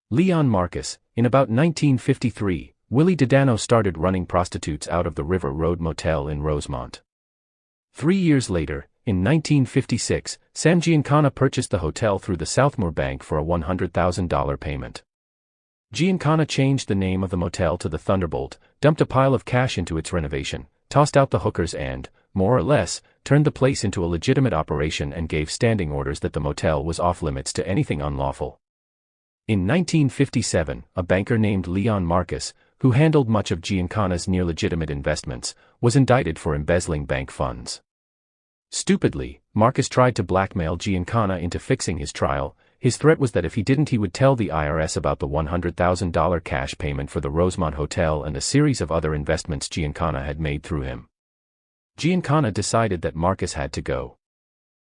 Leon Marcus. In about 1953, Willie Didano started running prostitutes out of the River Road Motel in Rosemont. 3 years later, in 1956, Sam Giancana purchased the hotel through the Southmoor Bank for a $100,000 payment. Giancana changed the name of the motel to the Thunderbolt, dumped a pile of cash into its renovation, tossed out the hookers and, more or less, turned the place into a legitimate operation and gave standing orders that the motel was off-limits to anything unlawful. In 1957, a banker named Leon Marcus, who handled much of Giancana's near-legitimate investments, was indicted for embezzling bank funds. Stupidly, Marcus tried to blackmail Giancana into fixing his trial. His threat was that if he didn't, he would tell the IRS about the $100,000 cash payment for the Rosemont Hotel and a series of other investments Giancana had made through him. Giancana decided that Marcus had to go.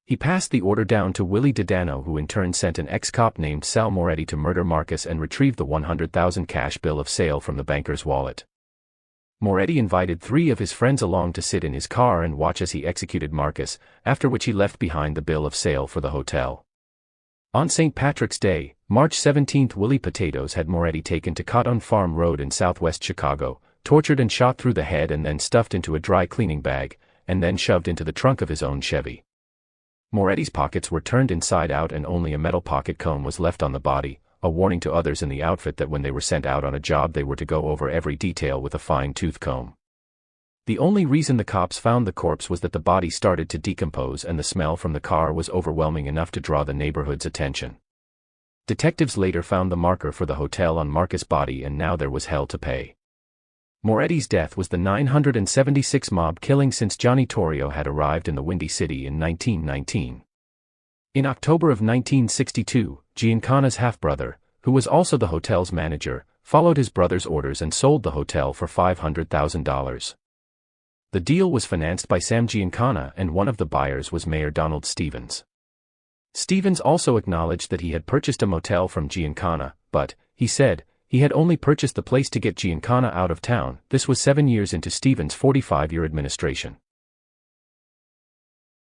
He passed the order down to Willie Didano, who in turn sent an ex-cop named Sal Moretti to murder Marcus and retrieve the $100,000 cash bill of sale from the banker's wallet. Moretti invited 3 of his friends along to sit in his car and watch as he executed Marcus, after which he left behind the bill of sale for the hotel. On St. Patrick's Day, March 17, Willie Potatoes had Moretti taken to Cotton Farm Road in southwest Chicago, tortured and shot through the head and then stuffed into a dry cleaning bag, and then shoved into the trunk of his own Chevy. Moretti's pockets were turned inside out and only a metal pocket comb was left on the body, a warning to others in the outfit that when they were sent out on a job they were to go over every detail with a fine-tooth comb. The only reason the cops found the corpse was that the body started to decompose and the smell from the car was overwhelming enough to draw the neighborhood's attention. Detectives later found the marker for the hotel on Marcus' body and now there was hell to pay. Moretti's death was the 976th mob killing since Johnny Torrio had arrived in the Windy City in 1919. In October of 1962, Giancana's half-brother, who was also the hotel's manager, followed his brother's orders and sold the hotel for $500,000. The deal was financed by Sam Giancana and one of the buyers was Mayor Donald Stevens. Stevens also acknowledged that he had purchased a motel from Giancana, but, he said, he had only purchased the place to get Giancana out of town. This was 7 years into Stevens' 45-year administration.